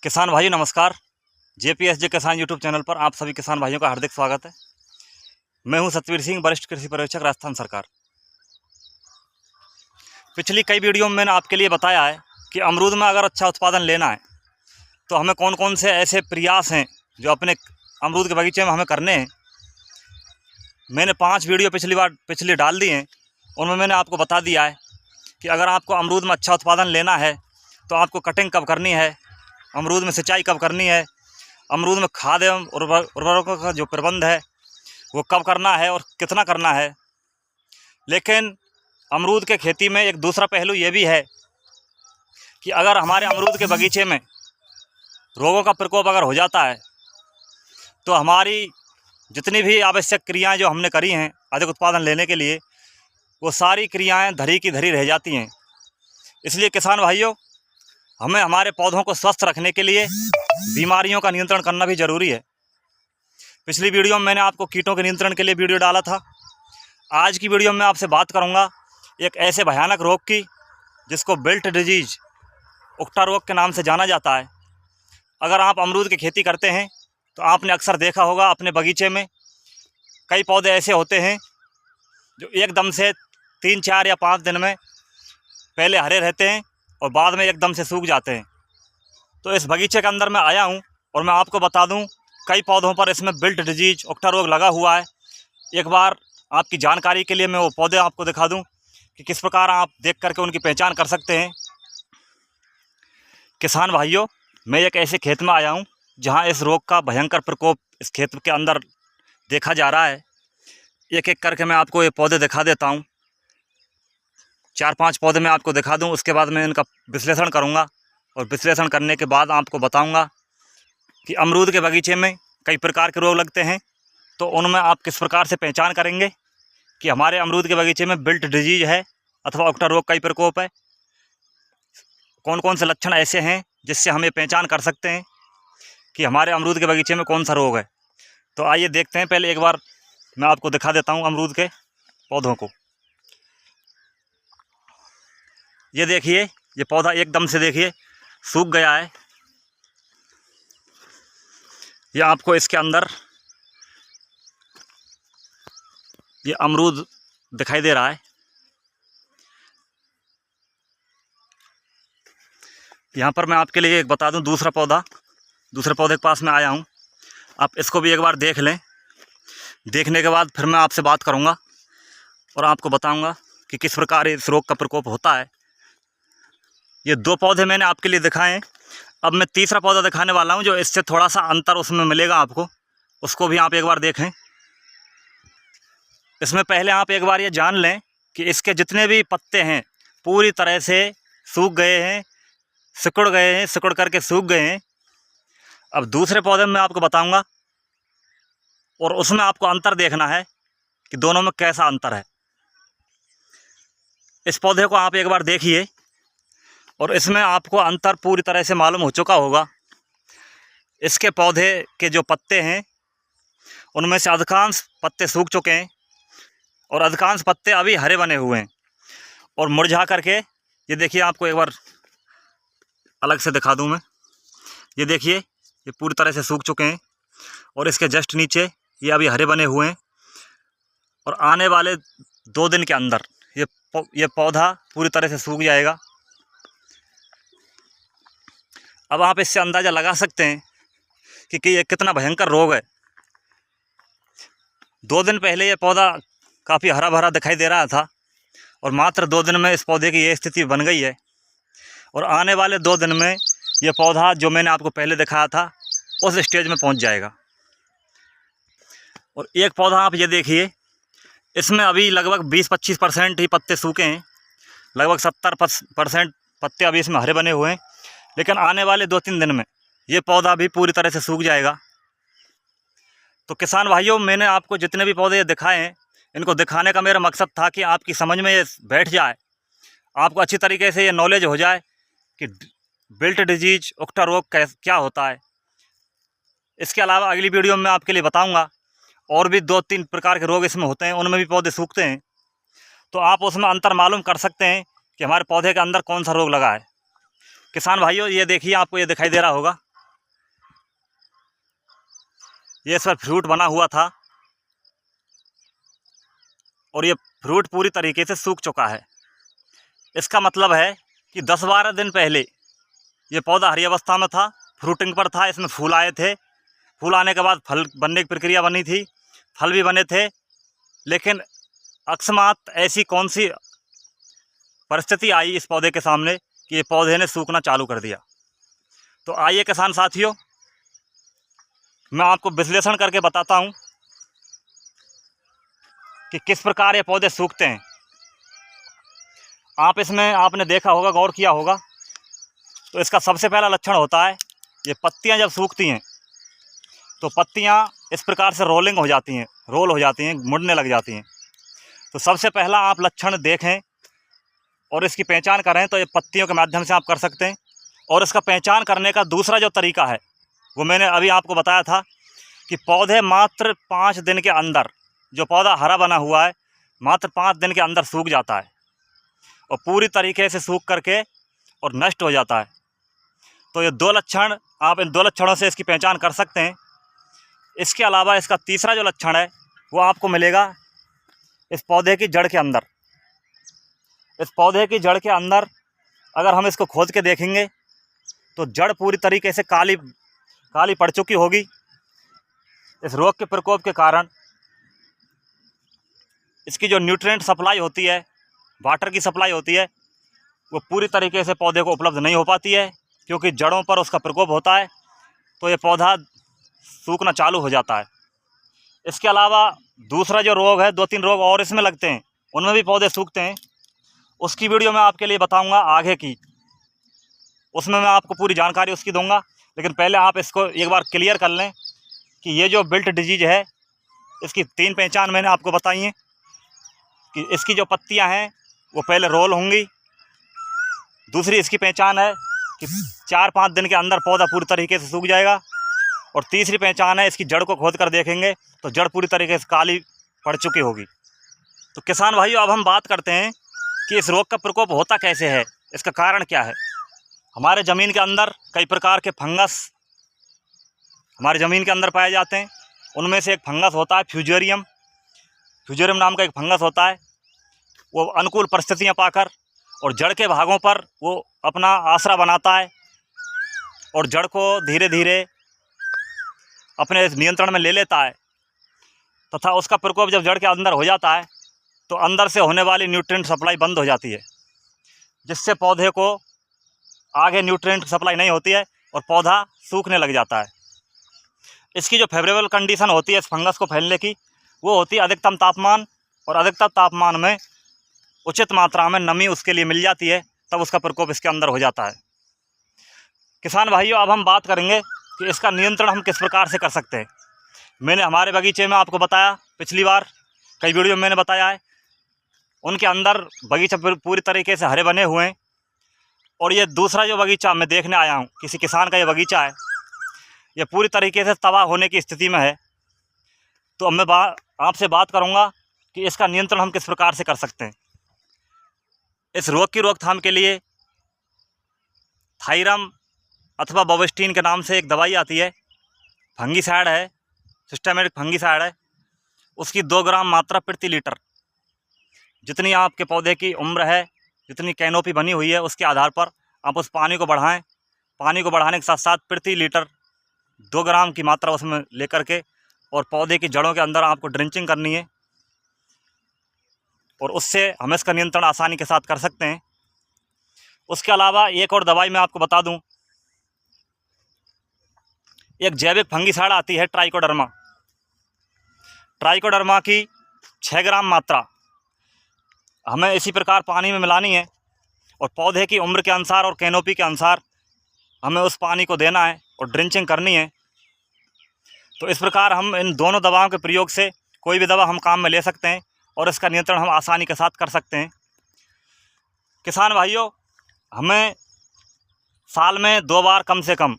किसान भाई नमस्कार। JPSJ किसान यूट्यूब चैनल पर आप सभी किसान भाइयों का हार्दिक स्वागत है। मैं हूं सतवीर सिंह, वरिष्ठ कृषि पर्यवेक्षक, राजस्थान सरकार। पिछली कई वीडियो में मैंने आपके लिए बताया है कि अमरूद में अगर अच्छा उत्पादन लेना है तो हमें कौन कौन से ऐसे प्रयास हैं जो अपने अमरूद के बगीचे में हमें करने हैं। मैंने 5 वीडियो पिछली डाल दी हैं। उनमें मैंने आपको बता दिया है कि अगर आपको अमरूद में अच्छा उत्पादन लेना है तो आपको कटिंग कब करनी है, अमरूद में सिंचाई कब करनी है, अमरूद में खाद एवं उर्वरकों का जो प्रबंध है वो कब करना है और कितना करना है। लेकिन अमरूद के खेती में एक दूसरा पहलू ये भी है कि अगर हमारे अमरूद के बगीचे में रोगों का प्रकोप अगर हो जाता है तो हमारी जितनी भी आवश्यक क्रियाएं जो हमने करी हैं अधिक उत्पादन लेने के लिए, वो सारी क्रियाएं धरी की धरी रह जाती हैं। इसलिए किसान भाइयों, हमें हमारे पौधों को स्वस्थ रखने के लिए बीमारियों का नियंत्रण करना भी ज़रूरी है। पिछली वीडियो में मैंने आपको कीटों के नियंत्रण के लिए वीडियो डाला था। आज की वीडियो में आपसे बात करूंगा एक ऐसे भयानक रोग की जिसको विल्ट डिजीज, उकटा रोग के नाम से जाना जाता है। अगर आप अमरूद की खेती करते हैं तो आपने अक्सर देखा होगा अपने बगीचे में कई पौधे ऐसे होते हैं जो एकदम से 3, 4 या 5 दिन में पहले हरे रहते हैं और बाद में एकदम से सूख जाते हैं। तो इस बगीचे के अंदर मैं आया हूं और मैं आपको बता दूं कई पौधों पर इसमें विल्ट डिजीज, उकटा रोग लगा हुआ है। एक बार आपकी जानकारी के लिए मैं वो पौधे आपको दिखा दूं कि किस प्रकार आप देख करके उनकी पहचान कर सकते हैं। किसान भाइयों, मैं एक ऐसे खेत में आया हूं जहां इस रोग का भयंकर प्रकोप इस खेत के अंदर देखा जा रहा है। एक एक करके मैं आपको ये पौधे दिखा देता हूं। 4-5 पौधे मैं आपको दिखा दूं, उसके बाद मैं इनका विश्लेषण करूंगा और विश्लेषण करने के बाद आपको बताऊंगा कि अमरूद के बगीचे में कई प्रकार के रोग लगते हैं, तो उनमें आप किस प्रकार से पहचान करेंगे कि हमारे अमरूद के बगीचे में विल्ट डिजीज है अथवा उकटा रोग का ही प्रकोप है। कौन कौन से लक्षण ऐसे हैं जिससे हम ये पहचान कर सकते हैं कि हमारे अमरूद के बगीचे में कौन सा रोग है। तो आइए देखते हैं। पहले एक बार मैं आपको दिखा देता हूँ अमरूद के पौधों को। ये देखिए, ये पौधा एकदम से देखिए सूख गया है। ये आपको इसके अंदर ये अमरूद दिखाई दे रहा है। यहाँ पर मैं आपके लिए एक बता दूं दूसरे पौधे के पास में आया हूँ। आप इसको भी एक बार देख लें। देखने के बाद फिर मैं आपसे बात करूँगा और आपको बताऊँगा कि किस प्रकार इस रोग का प्रकोप होता है। ये 2 पौधे मैंने आपके लिए दिखाए हैं। अब मैं तीसरा पौधा दिखाने वाला हूँ जो इससे थोड़ा सा अंतर उसमें मिलेगा आपको, उसको भी आप एक बार देखें। इसमें पहले आप एक बार ये जान लें कि इसके जितने भी पत्ते हैं पूरी तरह से सूख गए हैं, सिकुड़ गए हैं, सिकुड़ करके सूख गए हैं। अब दूसरे पौधे में मैं आपको बताऊंगा और उसमें आपको अंतर देखना है कि दोनों में कैसा अंतर है। इस पौधे को आप एक बार देखिए और इसमें आपको अंतर पूरी तरह से मालूम हो चुका होगा। इसके पौधे के जो पत्ते हैं उनमें से अधिकांश पत्ते सूख चुके हैं और अधिकांश पत्ते अभी हरे बने हुए हैं और मुरझा करके, ये देखिए, आपको एक बार अलग से दिखा दूं मैं। ये देखिए, ये पूरी तरह से सूख चुके हैं और इसके जस्ट नीचे ये अभी हरे बने हुए हैं और आने वाले 2 दिन के अंदर ये पौधा पूरी तरह से सूख जाएगा। अब आप इससे अंदाज़ा लगा सकते हैं कि ये कितना भयंकर रोग है। 2 दिन पहले ये पौधा काफ़ी हरा भरा दिखाई दे रहा था और मात्र 2 दिन में इस पौधे की ये स्थिति बन गई है और आने वाले 2 दिन में ये पौधा जो मैंने आपको पहले दिखाया था उस स्टेज में पहुंच जाएगा। और एक पौधा आप ये देखिए, इसमें अभी लगभग 20-25% ही पत्ते सूखे हैं, लगभग 70% पत्ते अभी इसमें हरे बने हुए हैं। लेकिन आने वाले 2-3 दिन में ये पौधा भी पूरी तरह से सूख जाएगा। तो किसान भाइयों, मैंने आपको जितने भी पौधे दिखाए हैं इनको दिखाने का मेरा मकसद था कि आपकी समझ में ये बैठ जाए, आपको अच्छी तरीके से ये नॉलेज हो जाए कि विल्ट डिजीज, उकटा रोग क्या होता है। इसके अलावा अगली वीडियो में मैं आपके लिए बताऊंगा और भी 2-3 प्रकार के रोग इसमें होते हैं, उनमें भी पौधे सूखते हैं। तो आप उसमें अंतर मालूम कर सकते हैं कि हमारे पौधे के अंदर कौन सा रोग लगा है। किसान भाइयों, ये देखिए, आपको ये दिखाई दे रहा होगा, ये इस पर फ्रूट बना हुआ था और ये फ्रूट पूरी तरीके से सूख चुका है। इसका मतलब है कि 10-12 दिन पहले ये पौधा हरी अवस्था में था, फ्रूटिंग पर था, इसमें फूल आए थे। फूल आने के बाद फल बनने की प्रक्रिया बनी थी, फल भी बने थे, लेकिन अकस्मात ऐसी कौन सी परिस्थिति आई इस पौधे के सामने कि ये पौधे ने सूखना चालू कर दिया। तो आइए किसान साथियों, मैं आपको विश्लेषण करके बताता हूँ कि किस प्रकार ये पौधे सूखते हैं। आप इसमें आपने देखा होगा, गौर किया होगा, तो इसका सबसे पहला लक्षण होता है ये पत्तियां जब सूखती हैं तो पत्तियां इस प्रकार से रोलिंग हो जाती हैं, रोल हो जाती हैं, मुड़ने लग जाती हैं। तो सबसे पहला आप लक्षण देखें और इसकी पहचान करें तो ये पत्तियों के माध्यम से आप कर सकते हैं। और इसका पहचान करने का दूसरा जो तरीका है वो मैंने अभी आपको बताया था कि पौधे मात्र 5 दिन के अंदर, जो पौधा हरा बना हुआ है मात्र 5 दिन के अंदर सूख जाता है और पूरी तरीके से सूख करके और नष्ट हो जाता है। तो ये 2 लक्षण, आप इन 2 लक्षणों से इसकी पहचान कर सकते हैं। इसके अलावा इसका तीसरा जो लक्षण है वो आपको मिलेगा इस पौधे की जड़ के अंदर। इस पौधे की जड़ के अंदर अगर हम इसको खोद के देखेंगे तो जड़ पूरी तरीके से काली पड़ चुकी होगी। इस रोग के प्रकोप के कारण इसकी जो न्यूट्रिएंट सप्लाई होती है, वाटर की सप्लाई होती है, वो पूरी तरीके से पौधे को उपलब्ध नहीं हो पाती है, क्योंकि जड़ों पर उसका प्रकोप होता है। तो ये पौधा सूखना चालू हो जाता है। इसके अलावा दूसरा जो रोग है, 2-3 रोग और इसमें लगते हैं, उनमें भी पौधे सूखते हैं। उसकी वीडियो मैं आपके लिए बताऊंगा आगे की, उसमें मैं आपको पूरी जानकारी उसकी दूंगा। लेकिन पहले आप इसको एक बार क्लियर कर लें कि ये जो विल्ट डिजीज है, इसकी 3 पहचान मैंने आपको बताई हैं कि इसकी जो पत्तियां हैं वो पहले रोल होंगी। दूसरी इसकी पहचान है कि 4-5 दिन के अंदर पौधा पूरी तरीके से सूख जाएगा। और तीसरी पहचान है, इसकी जड़ को खोद कर देखेंगे तो जड़ पूरी तरीके से काली पड़ चुकी होगी। तो किसान भाइयों, अब हम बात करते हैं कि इस रोग का प्रकोप होता कैसे है, इसका कारण क्या है। हमारे ज़मीन के अंदर कई प्रकार के फंगस हमारे ज़मीन के अंदर पाए जाते हैं। उनमें से एक फंगस होता है फ्यूजेरियम नाम का एक फंगस होता है। वो अनुकूल परिस्थितियाँ पाकर और जड़ के भागों पर वो अपना आसरा बनाता है और जड़ को धीरे धीरे अपने नियंत्रण में ले लेता है, तथा उसका प्रकोप जब जड़ के अंदर हो जाता है तो अंदर से होने वाली न्यूट्रिएंट सप्लाई बंद हो जाती है, जिससे पौधे को आगे न्यूट्रिएंट सप्लाई नहीं होती है और पौधा सूखने लग जाता है। इसकी जो फेवरेबल कंडीशन होती है इस फंगस को फैलने की, वो होती है अधिकतम तापमान, और अधिकतम तापमान में उचित मात्रा में नमी उसके लिए मिल जाती है, तब उसका प्रकोप इसके अंदर हो जाता है। किसान भाइयों, अब हम बात करेंगे कि इसका नियंत्रण हम किस प्रकार से कर सकते हैं। मैंने हमारे बगीचे में आपको बताया, पिछली बार कई वीडियो में मैंने बताया है, उनके अंदर बगीचा पूरी तरीके से हरे बने हुए हैं। और ये दूसरा जो बगीचा मैं देखने आया हूँ, किसी किसान का ये बगीचा है, ये पूरी तरीके से तबाह होने की स्थिति में है। तो अब मैं आपसे बात करूँगा कि इसका नियंत्रण हम किस प्रकार से कर सकते हैं। इस रोग की रोकथाम के लिए थायरम अथवा बोवेस्टीन के नाम से एक दवाई आती है, फंगीसाइड है, सिस्टेमेटिक फंगीसाइड है। उसकी 2 ग्राम मात्रा प्रति लीटर, जितनी आपके पौधे की उम्र है, जितनी कैनोपी बनी हुई है, उसके आधार पर आप उस पानी को बढ़ाएं। पानी को बढ़ाने के साथ साथ प्रति लीटर 2 ग्राम की मात्रा उसमें लेकर के और पौधे की जड़ों के अंदर आपको ड्रिंचिंग करनी है, और उससे हम इसका नियंत्रण आसानी के साथ कर सकते हैं। उसके अलावा एक और दवाई मैं आपको बता दूं, एक जैविक फंगीसाइड आती है ट्राइकोडर्मा। ट्राइकोडर्मा की 6 ग्राम मात्रा हमें इसी प्रकार पानी में मिलानी है, और पौधे की उम्र के अनुसार और कैनोपी के अनुसार हमें उस पानी को देना है और ड्रिंचिंग करनी है। तो इस प्रकार हम इन दोनों दवाओं के प्रयोग से कोई भी दवा हम काम में ले सकते हैं और इसका नियंत्रण हम आसानी के साथ कर सकते हैं। किसान भाइयों, हमें साल में 2 बार कम से कम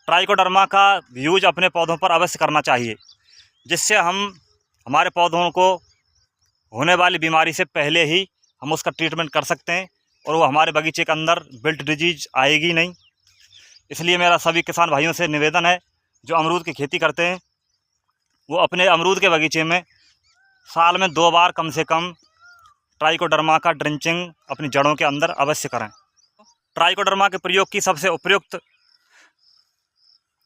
ट्राइकोडर्मा का यूज अपने पौधों पर अवश्य करना चाहिए, जिससे हम हमारे पौधों को होने वाली बीमारी से पहले ही हम उसका ट्रीटमेंट कर सकते हैं और वो हमारे बगीचे के अंदर विल्ट डिजीज आएगी नहीं। इसलिए मेरा सभी किसान भाइयों से निवेदन है जो अमरूद की खेती करते हैं वो अपने अमरूद के बगीचे में साल में 2 बार कम से कम ट्राइकोडर्मा का ड्रिंचिंग अपनी जड़ों के अंदर अवश्य करें। ट्राइकोडर्मा के प्रयोग की सबसे उपयुक्त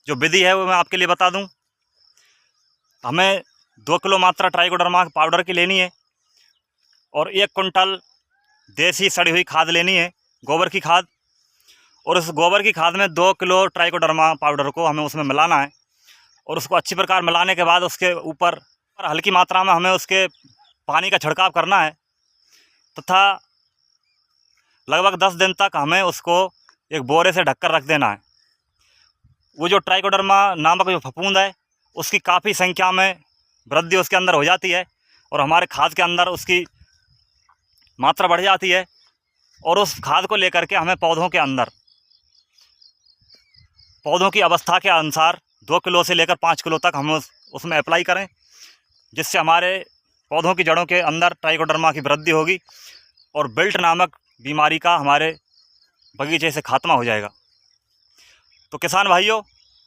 जो विधि है वो मैं आपके लिए बता दूं। हमें 2 किलो मात्रा ट्राइकोडर्मा पाउडर की लेनी है और 1 कुंटल देसी सड़ी हुई खाद लेनी है, गोबर की खाद। और उस गोबर की खाद में 2 किलो ट्राइकोडर्मा पाउडर को हमें उसमें मिलाना है और उसको अच्छी प्रकार मिलाने के बाद उसके ऊपर हल्की मात्रा में हमें उसके पानी का छिड़काव करना है तथा लगभग 10 दिन तक हमें उसको एक बोरे से ढककर रख देना है। वो जो ट्राइकोडर्मा नामक जो फफूंद है उसकी काफ़ी संख्या में वृद्धि उसके अंदर हो जाती है और हमारे खाद के अंदर उसकी मात्रा बढ़ जाती है और उस खाद को लेकर के हमें पौधों के अंदर पौधों की अवस्था के अनुसार 2 किलो से लेकर 5 किलो तक हम उसमें अप्लाई करें, जिससे हमारे पौधों की जड़ों के अंदर ट्राइकोडर्मा की वृद्धि होगी और विल्ट नामक बीमारी का हमारे बगीचे से खात्मा हो जाएगा। तो किसान भाइयों,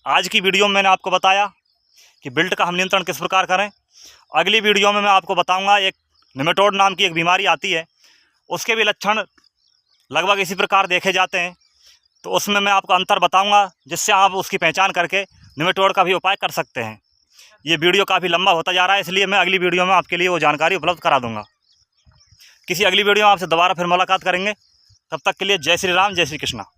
आज की वीडियो में मैंने आपको बताया कि विल्ट का हम नियंत्रण किस प्रकार करें। अगली वीडियो में मैं आपको बताऊंगा एक निमेटोड नाम की एक बीमारी आती है, उसके भी लक्षण लगभग इसी प्रकार देखे जाते हैं। तो उसमें मैं आपको अंतर बताऊंगा जिससे आप उसकी पहचान करके निमेटोड का भी उपाय कर सकते हैं। ये वीडियो काफ़ी लंबा होता जा रहा है, इसलिए मैं अगली वीडियो में आपके लिए वो जानकारी उपलब्ध करा दूंगा। किसी अगली वीडियो में आपसे दोबारा फिर मुलाकात करेंगे। तब तक के लिए जय श्री राम, जय श्री कृष्णा।